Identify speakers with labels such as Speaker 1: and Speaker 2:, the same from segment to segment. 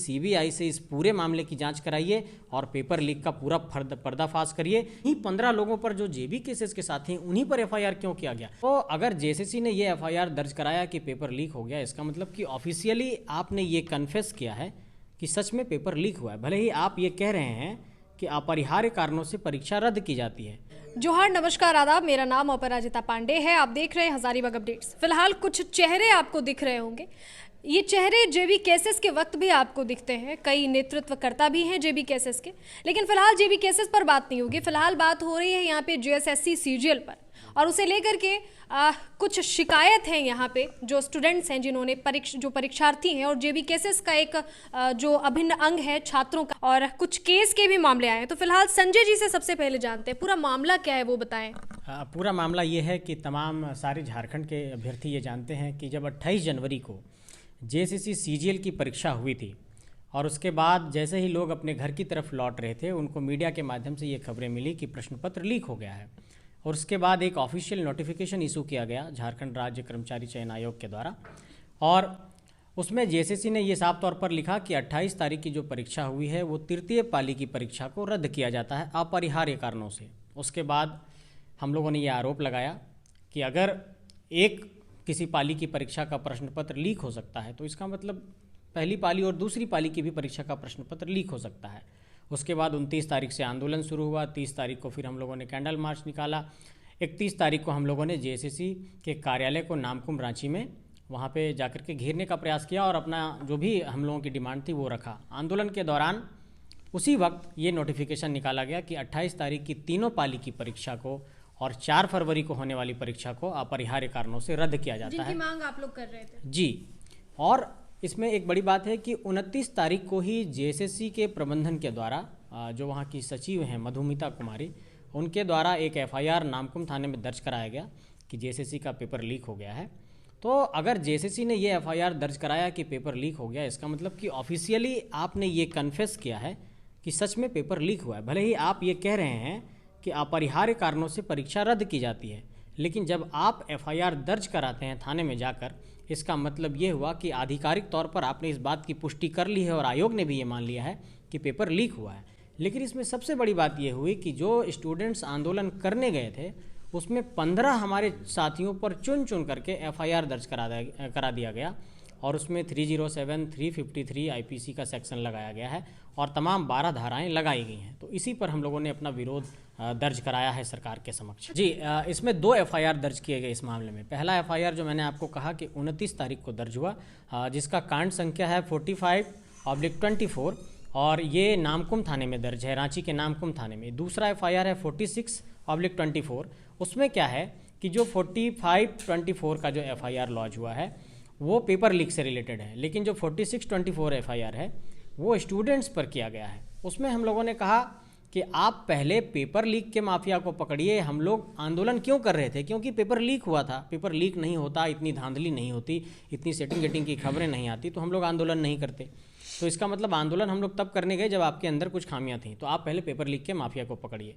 Speaker 1: CBI से इस पूरे मामले की जांच कराइए और पेपर लीक का पूरा पर्दाफाश करिए। इन्हीं 15 लोगों पर जो जेबी केसेस के साथ हैं उन्हीं पर एफआईआर क्यों किया गया? तो अगर जेसीसी ने ये एफआईआर दर्ज कराया कि पेपर लीक हो गया, इसका मतलब कि ऑफिशियली आपने ये कन्फेस किया है कि सच में पेपर लीक हुआ है। भले ही आप ये कह रहे हैं कि अपरिहार्य कारणों से परीक्षा रद्द की जाती है।
Speaker 2: जोहार, नमस्कार, आदाब। मेरा नाम अपराजिता पांडे है। आप देख रहे हैं हजारीबाग अपडेट्स। फिलहाल कुछ चेहरे आपको दिख रहे होंगे। ये चेहरे जेबी केसेस के वक्त भी आपको दिखते हैं। कई नेतृत्वकर्ता भी हैं जेबी केसेस के, लेकिन फिलहाल जेबी केसेस पर बात नहीं होगी। फिलहाल बात हो रही है यहाँ पे जेएसएससी सीजीएल पर, और उसे लेकर के कुछ शिकायत है यहाँ पे जो स्टूडेंट्स हैं, जिन्होंने जो परीक्षार्थी हैं, और जेबी केसेस का एक जो अभिन्न अंग है छात्रों का, और कुछ केस के भी मामले आए हैं। तो फिलहाल संजय जी से सबसे पहले जानते हैं पूरा मामला क्या है, वो बताएं।
Speaker 1: पूरा मामला ये है कि तमाम सारे झारखंड के अभ्यर्थी ये जानते हैं कि जब 28 जनवरी को जेएसएससी सीजीएल की परीक्षा हुई थी, और उसके बाद जैसे ही लोग अपने घर की तरफ लौट रहे थे, उनको मीडिया के माध्यम से ये खबरें मिली कि प्रश्न पत्र लीक हो गया है। और उसके बाद एक ऑफिशियल नोटिफिकेशन इशू किया गया झारखंड राज्य कर्मचारी चयन आयोग के द्वारा, और उसमें जेएसएससी ने ये साफ तौर पर लिखा कि 28 तारीख की जो परीक्षा हुई है वो तृतीय पाली की परीक्षा को रद्द किया जाता है अपरिहार्य कारणों से। उसके बाद हम लोगों ने ये आरोप लगाया कि अगर एक किसी पाली की परीक्षा का प्रश्न पत्र लीक हो सकता है, तो इसका मतलब पहली पाली और दूसरी पाली की भी परीक्षा का प्रश्न पत्र लीक हो सकता है। उसके बाद 29 तारीख से आंदोलन शुरू हुआ। 30 तारीख को फिर हम लोगों ने कैंडल मार्च निकाला। 31 तारीख को हम लोगों ने जेएसएससी के कार्यालय को नामकुम रांची में वहाँ पे जाकर के घेरने का प्रयास किया और अपना जो भी हम लोगों की डिमांड थी वो रखा। आंदोलन के दौरान उसी वक्त ये नोटिफिकेशन निकाला गया कि 28 तारीख की तीनों पाली की परीक्षा को और 4 फरवरी को होने वाली परीक्षा को अपरिहार्य कारणों से रद्द किया जाता है,
Speaker 2: जिनकी मांग आप लोग कर रहे थे।
Speaker 1: जी। और इसमें एक बड़ी बात है कि 29 तारीख को ही जेएसएससी के प्रबंधन के द्वारा जो वहाँ की सचिव हैं मधुमिता कुमारी, उनके द्वारा एक एफआईआर नामकुम थाने में दर्ज कराया गया कि जेएसएससी का पेपर लीक हो गया है। तो अगर जेएसएससी ने ये एफआईआर दर्ज कराया कि पेपर लीक हो गया, इसका मतलब कि ऑफिशियली आपने ये कन्फेस किया है कि सच में पेपर लीक हुआ है। भले ही आप ये कह रहे हैं कि अपरिहार्य कारणों से परीक्षा रद्द की जाती है, लेकिन जब आप एफआईआर दर्ज कराते हैं थाने में जाकर, इसका मतलब ये हुआ कि आधिकारिक तौर पर आपने इस बात की पुष्टि कर ली है और आयोग ने भी ये मान लिया है कि पेपर लीक हुआ है। लेकिन इसमें सबसे बड़ी बात ये हुई कि जो स्टूडेंट्स आंदोलन करने गए थे उसमें 15 हमारे साथियों पर चुन चुन करके एफआईआर दर्ज करा दिया गया, और उसमें 307, 353 आईपीसी का सेक्शन लगाया गया है और तमाम 12 धाराएं लगाई गई हैं। तो इसी पर हम लोगों ने अपना विरोध दर्ज कराया है सरकार के समक्ष। जी, इसमें 2 एफआईआर दर्ज किए गए इस मामले में। पहला एफआईआर जो मैंने आपको कहा कि 29 तारीख को दर्ज हुआ, जिसका कांड संख्या है 45/24, और ये नामकुम थाने में दर्ज है, रांची के नामकुम थाने में। दूसरा एफआईआर है 46/24। उसमें क्या है कि जो 45/24 का जो एफआईआर लॉन्च हुआ है वो पेपर लीक से रिलेटेड है, लेकिन जो 46/24 एफआईआर है वो स्टूडेंट्स पर किया गया है। उसमें हम लोगों ने कहा कि आप पहले पेपर लीक के माफिया को पकड़िए। हम लोग आंदोलन क्यों कर रहे थे? क्योंकि पेपर लीक हुआ था। पेपर लीक नहीं होता, इतनी धांधली नहीं होती, इतनी सेटिंग गेटिंग की खबरें नहीं आती, तो हम लोग आंदोलन नहीं करते। तो इसका मतलब आंदोलन हम लोग तब करने गए जब आपके अंदर कुछ खामियां थी, तो आप पहले पेपर लीक के माफिया को पकड़िए।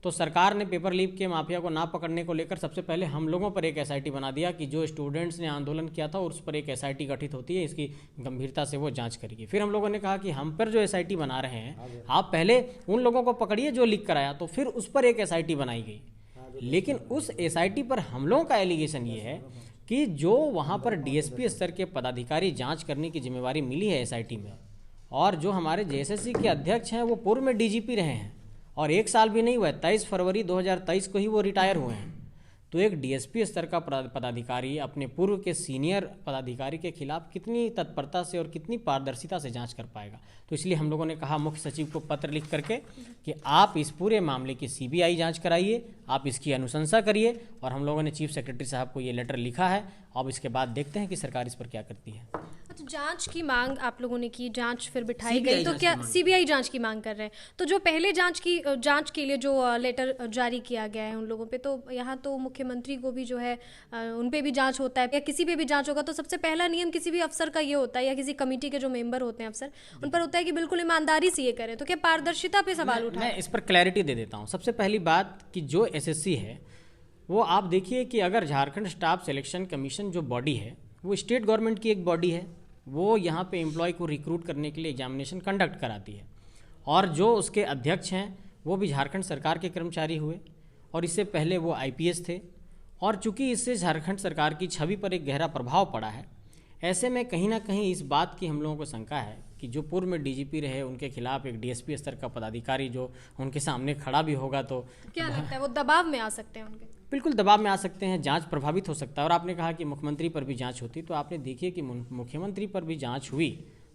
Speaker 1: तो सरकार ने पेपर लीक के माफिया को ना पकड़ने को लेकर सबसे पहले हम लोगों पर एक एसआईटी बना दिया कि जो स्टूडेंट्स ने आंदोलन किया था उस पर एक एसआईटी गठित होती है, इसकी गंभीरता से वो जांच करेगी। फिर हम लोगों ने कहा कि हम पर जो एसआईटी बना रहे हैं, आप पहले उन लोगों को पकड़िए जो लीक कराया, तो फिर उस पर एक एसआईटी बनाई गई। लेकिन उस एसआईटी पर हम लोगों का एलिगेशन ये है कि जो वहाँ पर डीएसपी स्तर के पदाधिकारी जाँच करने की जिम्मेवारी मिली है एसआईटी में, और जो हमारे जेएसएससी के अध्यक्ष हैं वो पूर्व में डीजीपी रहे हैं और 1 साल भी नहीं हुआ है, 23 फरवरी 2023 को ही वो रिटायर हुए हैं। तो एक डीएसपी स्तर का पदाधिकारी अपने पूर्व के सीनियर पदाधिकारी के खिलाफ कितनी तत्परता से और कितनी पारदर्शिता से जांच कर पाएगा? तो इसलिए हम लोगों ने कहा मुख्य सचिव को पत्र लिख करके कि आप इस पूरे मामले की सीबीआई जांच कराइए, आप इसकी अनुशंसा करिए, और हम लोगों ने चीफ सेक्रेटरी साहब को ये लेटर लिखा है। अब इसके बाद देखते हैं कि सरकार इस पर क्या करती है।
Speaker 2: अच्छा, जांच की मांग आप लोगों ने की, जांच फिर बिठाई गई, तो क्या सीबीआई जांच की मांग कर रहे हैं? तो जो पहले जांच के लिए जो लेटर जारी किया गया है उन लोगों पे, तो यहाँ तो मुख्यमंत्री को भी जो है उन पे भी जांच होता है, या किसी पे भी जांच होगा तो सबसे पहला नियम किसी भी अफसर का ये होता है, या किसी कमेटी के जो मेंबर होते हैं अफसर, उन पर होता है कि बिल्कुल ईमानदारी से ये करें। तो क्या पारदर्शिता पे सवाल उठा?
Speaker 1: मैं इस पर क्लैरिटी दे देता हूँ। सबसे पहली बात कि जो एसएससी है वो आप देखिए कि अगर झारखंड स्टाफ सिलेक्शन कमीशन जो बॉडी है वो स्टेट गवर्नमेंट की एक बॉडी है, वो यहाँ पे एम्प्लॉय को रिक्रूट करने के लिए एग्जामिनेशन कंडक्ट कराती है, और जो उसके अध्यक्ष हैं वो भी झारखंड सरकार के कर्मचारी हुए, और इससे पहले वो आईपीएस थे, और चूंकि इससे झारखंड सरकार की छवि पर एक गहरा प्रभाव पड़ा है, ऐसे में कहीं ना कहीं इस बात की हम लोगों को शंका है कि जो पूर्व में डीजीपी रहे उनके खिलाफ एक डीएसपी स्तर का पदाधिकारी जो उनके सामने खड़ा भी होगा तो
Speaker 2: क्या लगता है वो दबाव में आ सकते हैं उनके?
Speaker 1: बिल्कुल दबाव में आ सकते हैं, जांच प्रभावित हो सकता है। और आपने कहा कि मुख्यमंत्री पर भी जांच होती, तो आपने देखिए कि मुख्यमंत्री पर भी जांच हुई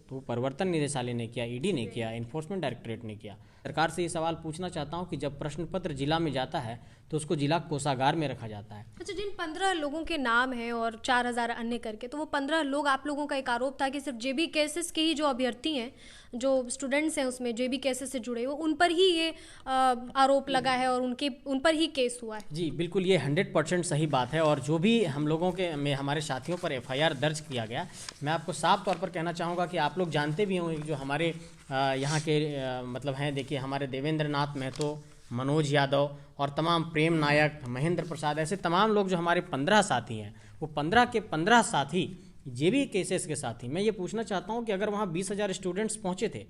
Speaker 1: तो प्रवर्तन निदेशालय ने किया, ईडी ने किया, एनफोर्समेंट डायरेक्टरेट ने किया। सरकार से ये सवाल पूछना चाहता हूँ कि जब प्रश्न पत्र जिला में जाता है तो उसको जिला कोषागार में रखा जाता है।
Speaker 2: अच्छा, जिन 15 लोगों के नाम हैं और 4000 अन्य करके, तो वो 15 लोग, आप लोगों का एक आरोप था कि सिर्फ जेबी केसेस के ही जो अभ्यर्थी हैं, जो स्टूडेंट्स हैं उसमें जेबी केसेस से जुड़े हुए, उन पर ही ये आरोप लगा है और उन पर ही केस हुआ है।
Speaker 1: जी बिल्कुल, ये 100% सही बात है। और जो भी हम लोगों के में हमारे साथियों पर एफआईआर दर्ज किया गया, मैं आपको साफ तौर पर कहना चाहूँगा कि आप लोग जानते भी होंगे जो हमारे यहाँ के मतलब हैं, देखिए हमारे देवेंद्र नाथ महतो, मनोज यादव और तमाम प्रेम नायक, महेंद्र प्रसाद, ऐसे तमाम लोग जो हमारे 15 साथी हैं, वो 15 के 15 साथी जेबी केसेस के साथी। मैं ये पूछना चाहता हूँ कि अगर वहाँ 20,000 स्टूडेंट्स पहुँचे थे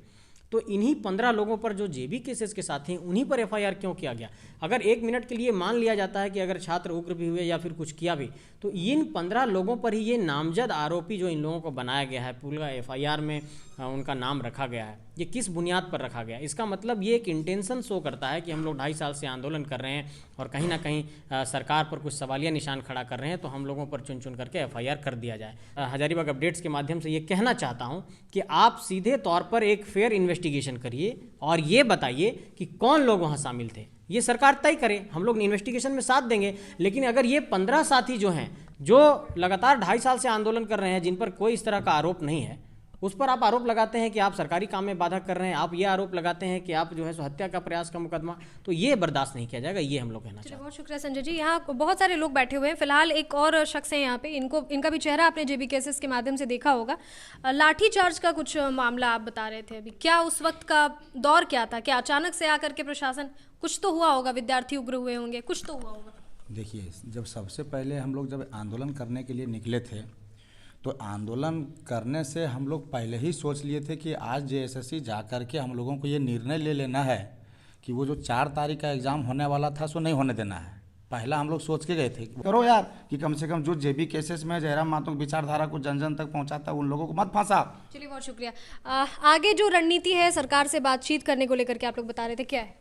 Speaker 1: तो इन्हीं 15 लोगों पर जो जेबी केसेस के साथी हैं उन्हीं पर एफआईआर क्यों किया गया? अगर एक मिनट के लिए मान लिया जाता है कि अगर छात्र उग्र भी हुए या फिर कुछ किया भी, तो इन 15 लोगों पर ही ये नामजद आरोपी जो इन लोगों को बनाया गया है, पूरा एफआईआर में उनका नाम रखा गया है, ये किस बुनियाद पर रखा गया? इसका मतलब ये एक इंटेंशन शो करता है कि हम लोग 2.5 साल से आंदोलन कर रहे हैं और कहीं ना कहीं सरकार पर कुछ सवालिया निशान खड़ा कर रहे हैं, तो हम लोगों पर चुन चुन करके एफआईआर कर दिया जाए। हजारीबाग अपडेट्स के माध्यम से ये कहना चाहता हूँ कि आप सीधे तौर पर एक फेयर इन्वेस्टिगेशन करिए और ये बताइए कि कौन लोग वहाँ शामिल थे, ये सरकार तय करे, हम लोग इन्वेस्टिगेशन में साथ देंगे। लेकिन अगर ये 15 साथी जो हैं, जो लगातार 2.5 साल से आंदोलन कर रहे हैं, जिन पर कोई इस तरह का आरोप नहीं है, उस पर आप आरोप लगाते हैं कि आप सरकारी काम में बाधा कर रहे हैं, आप ये आरोप लगाते हैं कि आप जो है सो हत्या का प्रयास का मुकदमा, तो ये बर्दाश्त नहीं किया जाएगा, ये हम लोग कहना चाहते हैं।
Speaker 2: बहुत शुक्रिया संजय जी। यहाँ बहुत सारे लोग बैठे हुए हैं, फिलहाल एक और शख्स है यहाँ पे, इनका भी चेहरा आपने जेबी केसेस के माध्यम से देखा होगा। लाठीचार्ज का कुछ मामला आप बता रहे थे अभी, क्या उस वक्त का दौर क्या था? क्या अचानक से आकर के प्रशासन, कुछ तो हुआ होगा, विद्यार्थी उग्र हुए होंगे, कुछ तो हुआ होगा।
Speaker 3: देखिए, जब सबसे पहले हम लोग जब आंदोलन करने के लिए निकले थे, तो आंदोलन करने से हम लोग पहले ही सोच लिए थे कि आज जेएसएससी जा कर के हम लोगों को ये निर्णय ले लेना है कि वो जो 4 तारीख का एग्ज़ाम होने वाला था सो नहीं होने देना है। पहला हम लोग सोच के गए थे करो यार कि कम से कम जो जेबी केसेस में जयराम महतो की विचारधारा को जन जन तक पहुंचाता है उन लोगों को मत फंसा।
Speaker 2: चलिए, बहुत शुक्रिया। आगे जो रणनीति है सरकार से बातचीत करने को लेकर के आप लोग बता रहे थे, क्या है?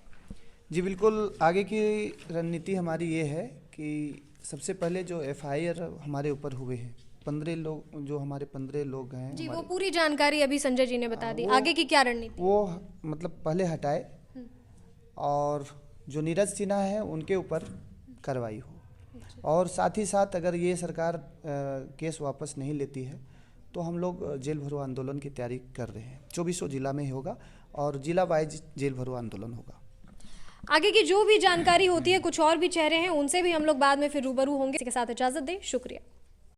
Speaker 4: जी बिल्कुल, आगे की रणनीति हमारी ये है कि सबसे पहले जो एफआईआर हमारे ऊपर हुए हैं 15 लोग, जो हमारे 15 लोग हैं
Speaker 2: जी, वो पूरी जानकारी अभी संजय जी ने बता दी। आगे की क्या रणनीति? वो
Speaker 4: मतलब पहले हटाए और जो नीरज सिन्हा है उनके ऊपर कार्रवाई हो, और साथ ही साथ अगर ये सरकार केस वापस नहीं लेती है तो हम लोग जेल भरो आंदोलन की तैयारी कर रहे हैं। 2400 जिला में होगा और जिला वाइज जेल भरो आंदोलन होगा।
Speaker 2: आगे की जो भी जानकारी होती है, कुछ और भी चेहरे हैं, उनसे भी हम लोग बाद में फिर रूबरू होंगे। इसके साथ इजाजत दें, शुक्रिया।